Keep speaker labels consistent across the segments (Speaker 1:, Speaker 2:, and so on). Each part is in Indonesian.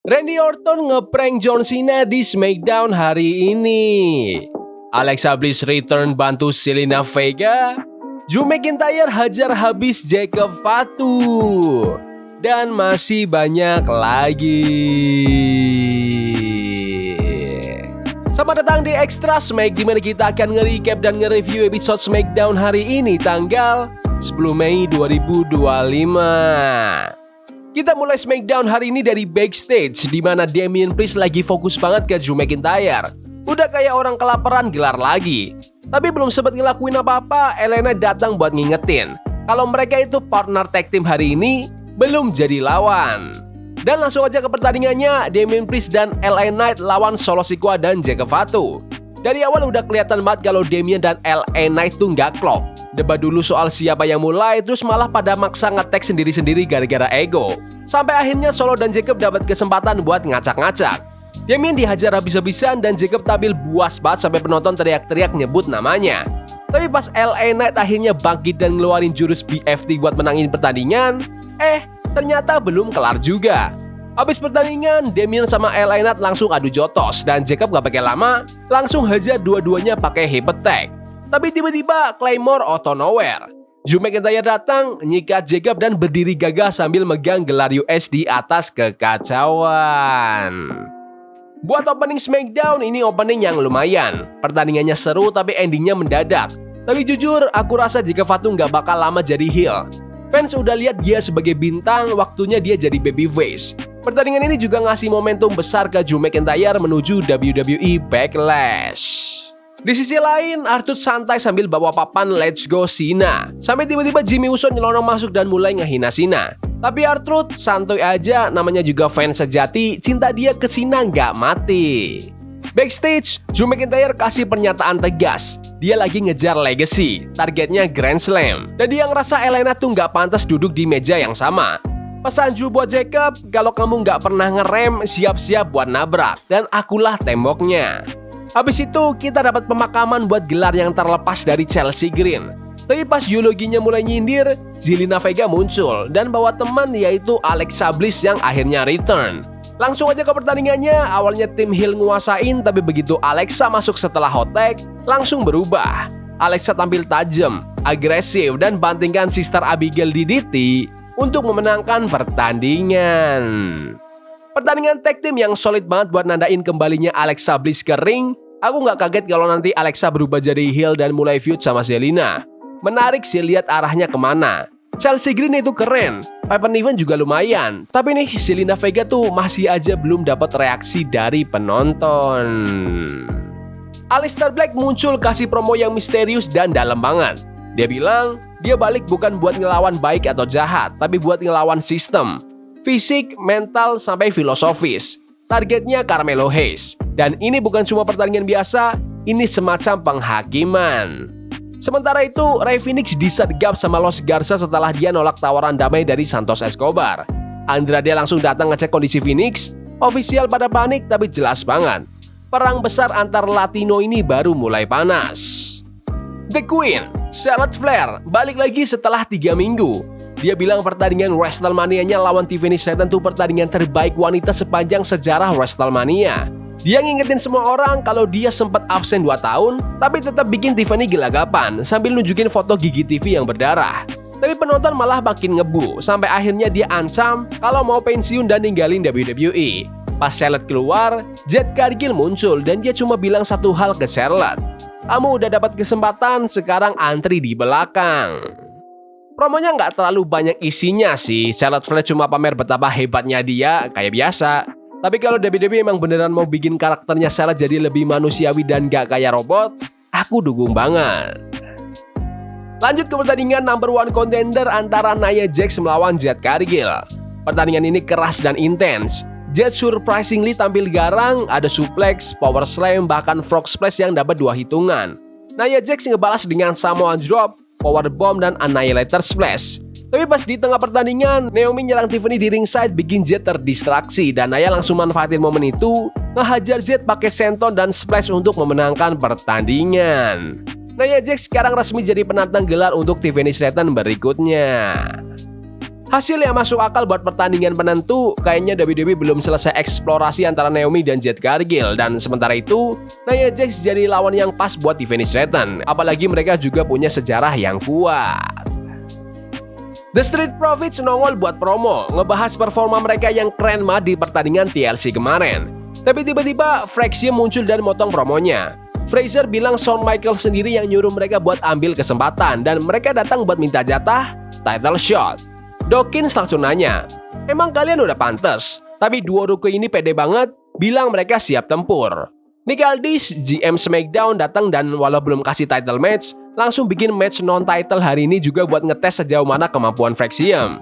Speaker 1: Randy Orton ngeprank John Cena di SmackDown hari ini. Alexa Bliss return bantu Zelina Vega. Drew McIntyre hajar habis Jacob Fatu. Dan masih banyak lagi. Selamat datang di Extra Smack, di mana kita akan nge-recap dan nge-review episode SmackDown hari ini tanggal 10 Mei 2025. Kita mulai SmackDown hari ini dari backstage, di mana Damian Priest lagi fokus banget ke Drew McIntyre. Udah kayak orang kelaparan gelar lagi. Tapi belum sempat ngelakuin apa-apa, Elena datang buat ngingetin kalau mereka itu partner tag team hari ini belum jadi lawan. Dan langsung aja ke pertandingannya, Damian Priest dan LA Knight lawan Solo Sikoa dan Jacob Fatu. Dari awal udah kelihatan banget kalau Damian dan LA Knight tuh nggak klop. Debat dulu soal siapa yang mulai, terus malah pada maksa nge-tag sendiri-sendiri gara-gara ego. Sampai akhirnya Solo dan Jacob dapat kesempatan buat ngacak-ngacak. Damian dihajar habis-habisan dan Jacob tampil buas banget sampai penonton teriak-teriak nyebut namanya. Tapi pas LA Knight akhirnya bangkit dan ngeluarin jurus BFT buat menangin pertandingan, ternyata belum kelar juga. Habis pertandingan, Damian sama LA Knight langsung adu jotos dan Jacob gak pakai lama, langsung hajar dua-duanya pakai hip attack. Tapi tiba-tiba Claymore out of nowhere. Drew McIntyre datang, nyikat Jacob dan berdiri gagah sambil megang gelar US di atas kekacauan. Buat opening SmackDown, ini opening yang lumayan. Pertandingannya seru tapi endingnya mendadak. Tapi jujur, aku rasa Jacob Fatu nggak bakal lama jadi heel. Fans udah lihat dia sebagai bintang, waktunya dia jadi babyface. Pertandingan ini juga ngasih momentum besar ke Drew McIntyre menuju WWE Backlash. Di sisi lain, R-Truth santai sambil bawa papan Let's Go Cena. Sampai tiba-tiba Jimmy Uso nyelonong masuk dan mulai ngehina Cena. Tapi R-Truth santuy aja, namanya juga fans sejati, cinta dia ke Cena nggak mati. Backstage, Drew McIntyre kasih pernyataan tegas. Dia lagi ngejar legacy, targetnya Grand Slam. Dan dia ngerasa Elena tuh nggak pantas duduk di meja yang sama. Pesan Drew buat Jacob, kalau kamu nggak pernah ngerem, siap-siap buat nabrak. Dan akulah temboknya. Habis itu kita dapat pemakaman buat gelar yang terlepas dari Chelsea Green. Tapi pas euloginya mulai nyindir, Zelina Vega muncul dan bawa teman yaitu Alexa Bliss yang akhirnya return. Langsung aja ke pertandingannya, awalnya tim heel nguasain tapi begitu Alexa masuk setelah hot tag, langsung berubah. Alexa tampil tajam, agresif dan bantingkan Sister Abigail DDT untuk memenangkan pertandingan. Pertandingan tag team yang solid banget buat nandain kembalinya Alexa Bliss ke ring. Aku nggak kaget kalau nanti Alexa berubah jadi heel dan mulai feud sama Zelina. Menarik sih lihat arahnya kemana. Chelsea Green itu keren, Piper Niven juga lumayan. Tapi nih Zelina Vega tuh masih aja belum dapat reaksi dari penonton. Aleister Black muncul kasih promo yang misterius dan dalam banget. Dia bilang dia balik bukan buat ngelawan baik atau jahat, tapi buat ngelawan sistem. Fisik, mental, sampai filosofis. Targetnya Carmelo Hayes. Dan ini bukan cuma pertandingan biasa, ini semacam penghakiman. Sementara itu, Rey Fenix disergap sama Los Garza setelah dia nolak tawaran damai dari Santos Escobar. Andrade langsung datang ngecek kondisi Fenix. Ofisial pada panik tapi jelas banget. Perang besar antar Latino ini baru mulai panas. The Queen, Charlotte Flair, balik lagi setelah 3 minggu. Dia bilang pertandingan WrestleMania-nya lawan Tiffany Stratton itu pertandingan terbaik wanita sepanjang sejarah WrestleMania. Dia ngingetin semua orang kalau dia sempat absen 2 tahun, tapi tetap bikin Tiffany gelagapan sambil nunjukin foto gigi TV yang berdarah. Tapi penonton malah makin ngebu, sampai akhirnya dia ancam kalau mau pensiun dan ninggalin WWE. Pas Charlotte keluar, Jade Cargill muncul dan dia cuma bilang satu hal ke Charlotte. Kamu udah dapat kesempatan, sekarang antri di belakang. Promonya nggak terlalu banyak isinya sih, Charlotte Flair cuma pamer betapa hebatnya dia, kayak biasa. Tapi kalau WWE emang beneran mau bikin karakternya Charlotte jadi lebih manusiawi dan nggak kayak robot, aku dukung banget. Lanjut ke pertandingan number 1 contender antara Nia Jax melawan Jade Cargill. Pertandingan ini keras dan intens. Jade surprisingly tampil garang, ada suplex, power slam, bahkan frog splash yang dapat 2 hitungan. Nia Jax ngebalas dengan Samoan drop, powerbomb dan annihilator splash. Tapi pas di tengah pertandingan, Naomi nyerang Tiffany di ringside bikin Jade terdistraksi dan Nia langsung manfaatin momen itu, ngehajar Jade pakai senton dan splash untuk memenangkan pertandingan. Nia Jax sekarang resmi jadi penantang gelar untuk Tiffany Stratton berikutnya. Hasil yang masuk akal buat pertandingan penentu, kayaknya WWE belum selesai eksplorasi antara Naomi dan Jade Cargill, dan sementara itu, Nia Jax jadi lawan yang pas buat Tiffany Stratton, apalagi mereka juga punya sejarah yang kuat. The Street Profits nongol buat promo, ngebahas performa mereka yang keren banget di pertandingan TLC kemarin. Tapi tiba-tiba Fraxium muncul dan motong promonya. Fraser bilang Shawn Michaels sendiri yang nyuruh mereka buat ambil kesempatan, dan mereka datang buat minta jatah title shot. Dawkins langsung nanya, emang kalian udah pantes? Tapi duo rookie ini pede banget, bilang mereka siap tempur. Nick Aldis, GM SmackDown datang dan walau belum kasih title match, langsung bikin match non-title hari ini juga buat ngetes sejauh mana kemampuan Fraxium.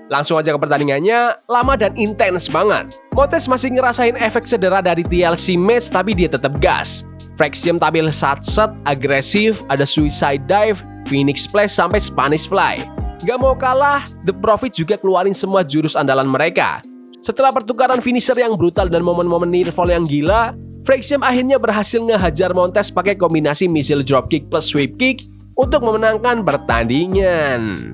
Speaker 1: Langsung aja ke pertandingannya, lama dan intens banget. Montez masih ngerasain efek cedera dari TLC match tapi dia tetap gas. Fraxium tampil satset, agresif, ada suicide dive, Phoenix Splash sampai Spanish Fly. Gak mau kalah, The Profit juga keluarin semua jurus andalan mereka. Setelah pertukaran finisher yang brutal dan momen-momen nearfall yang gila, Fraxium akhirnya berhasil ngehajar Montez pakai kombinasi missile dropkick plus sweep kick untuk memenangkan pertandingan.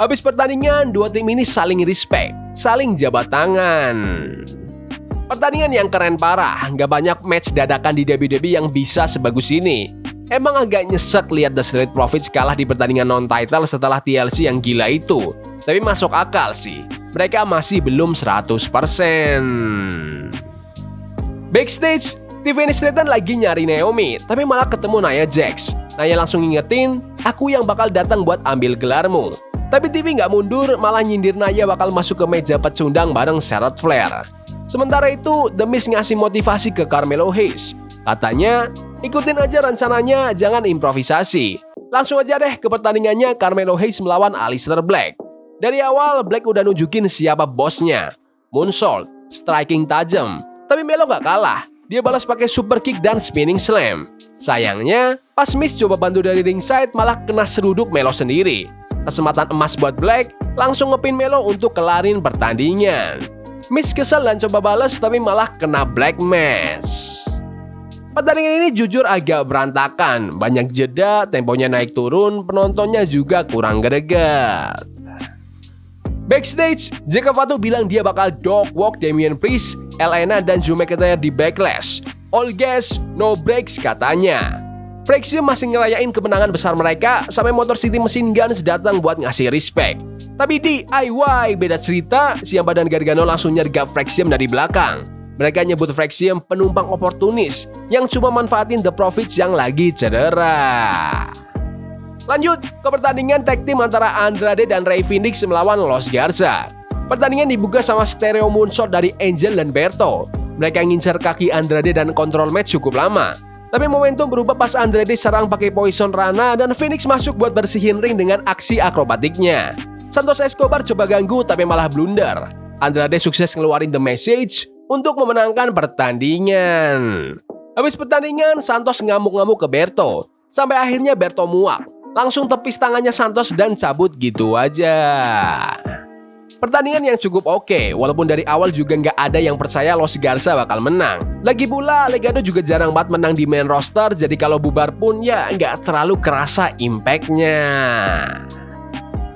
Speaker 1: Habis pertandingan, dua tim ini saling respect, saling jabat tangan. Pertandingan yang keren parah, gak banyak match dadakan di WWE yang bisa sebagus ini. Emang agak nyesek lihat The Street Profits kalah di pertandingan non-title setelah TLC yang gila itu. Tapi masuk akal sih, mereka masih belum 100%. Backstage, Tiffany Stratton lagi nyari Naomi, tapi malah ketemu Nia Jax. Nia langsung ngingetin, aku yang bakal datang buat ambil gelarmu. Tapi Tiffy nggak mundur, malah nyindir Nia bakal masuk ke meja pecundang bareng Charlotte Flair. Sementara itu, The Miz ngasih motivasi ke Carmelo Hayes. Katanya, ikutin aja rencananya, jangan improvisasi. Langsung aja deh ke pertandingannya, Carmelo Hayes melawan Aleister Black. Dari awal, Black udah nunjukin siapa bosnya. Moonsault, striking tajam. Tapi Melo gak kalah. Dia balas pakai super kick dan spinning slam. Sayangnya, pas Miz coba bantu dari ringside, malah kena seruduk Melo sendiri. Kesempatan emas buat Black, langsung ngepin Melo untuk kelarin pertandingan. Miz kesal dan coba balas, tapi malah kena Black Mass. Pertandingan ini jujur agak berantakan, banyak jeda, temponya naik turun, penontonnya juga kurang greget. Backstage, Jake Fatu bilang dia bakal dog walk Damian Priest, Elena dan Drew McIntyre di Backlash. All gas, no breaks katanya. Fraxium masih ngerayain kemenangan besar mereka sampai Motor City Machine Guns datang buat ngasih respect. Tapi di IY beda cerita, Ciampa dan Gargano langsung nyergap Fraxium dari belakang. Mereka nyebut Fraxium penumpang oportunis yang cuma manfaatin The Profits yang lagi cedera. Lanjut ke pertandingan tag team antara Andrade dan Rey Fenix melawan Los Garza. Pertandingan dibuka sama stereo moonsault dari Angel dan Berto. Mereka ngincar kaki Andrade dan kontrol match cukup lama. Tapi momentum berubah pas Andrade serang pakai Poison Rana dan Phoenix masuk buat bersihin ring dengan aksi akrobatiknya. Santos Escobar coba ganggu tapi malah blunder. Andrade sukses ngeluarin The Message untuk memenangkan pertandingan. Habis pertandingan, Santos ngamuk-ngamuk ke Berto. Sampai akhirnya Berto muak. Langsung tepis tangannya Santos dan cabut gitu aja. Pertandingan yang cukup oke, walaupun dari awal juga nggak ada yang percaya Los Garza bakal menang. Lagi pula, Legado juga jarang banget menang di main roster, jadi kalau bubar pun ya nggak terlalu kerasa impact-nya.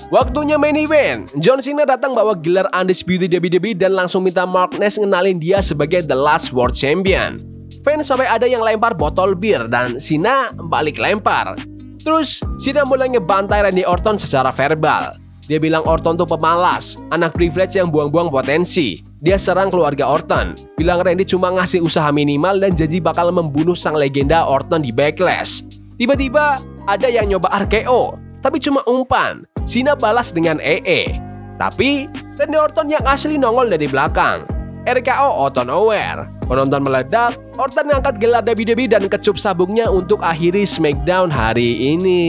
Speaker 1: Waktunya main event, John Cena datang bawa gelar Undisputed WWE dan langsung minta Mark Ness ngenalin dia sebagai The Last World Champion. Fans sampai ada yang lempar botol bir dan Cena balik lempar. Terus, Cena mulai ngebantai Randy Orton secara verbal. Dia bilang Orton tuh pemalas, anak privilege yang buang-buang potensi. Dia serang keluarga Orton, bilang Randy cuma ngasih usaha minimal dan janji bakal membunuh sang legenda Orton di Backlash. Tiba-tiba, ada yang nyoba RKO, tapi cuma umpan. Cena balas dengan EE. Tapi, Randy Orton yang asli nongol dari belakang. RKO out of nowhere. Penonton meledak, Orton ngangkat gelar WWE dan kecup sabungnya untuk akhiri SmackDown hari ini.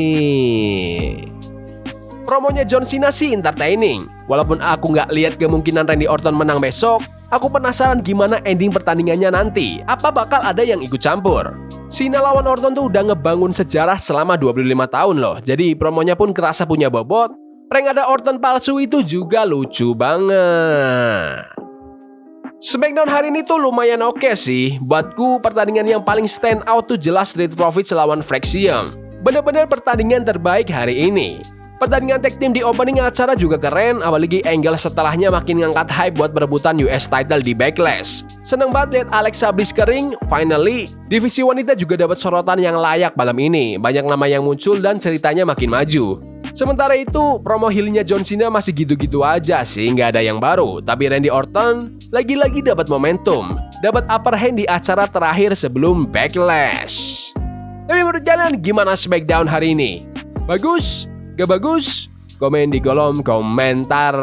Speaker 1: Promonya John Cena sih entertaining. Walaupun aku nggak lihat kemungkinan Randy Orton menang besok, aku penasaran gimana ending pertandingannya nanti. Apa bakal ada yang ikut campur? Cena lawan Orton tuh udah ngebangun sejarah selama 25 tahun loh. Jadi promonya pun kerasa punya bobot. Prank ada Orton palsu itu juga lucu banget. SmackDown hari ini tuh lumayan oke sih. Buatku pertandingan yang paling stand out tuh jelas Street Profits lawan Fraxium. Bener-bener pertandingan terbaik hari ini. Pertandingan tag team di opening acara juga keren, apalagi angle setelahnya makin ngangkat hype buat perebutan US title di Backlash. Seneng banget lihat Alexa Bliss kering, finally, divisi wanita juga dapat sorotan yang layak malam ini. Banyak nama yang muncul dan ceritanya makin maju. Sementara itu, promo heel-nya John Cena masih gitu-gitu aja sih, nggak ada yang baru. Tapi Randy Orton lagi-lagi dapat momentum, dapat upper hand di acara terakhir sebelum Backlash. Tapi menurut kalian gimana SmackDown hari ini? Bagus? Gak bagus? Komen di kolom komentar.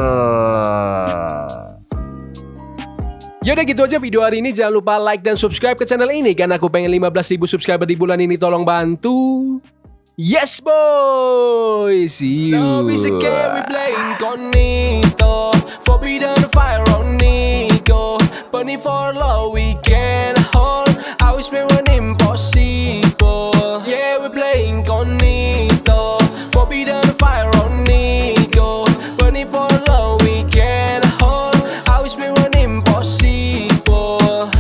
Speaker 1: Yaudah gitu aja video hari ini. Jangan lupa like dan subscribe ke channel ini, karena aku pengen 15.000 subscriber di bulan ini. Tolong bantu. Yes boy. See you. Love is a game we play incognito. Forbidden fire on Nico. Bunny for love we can hold. I wish we were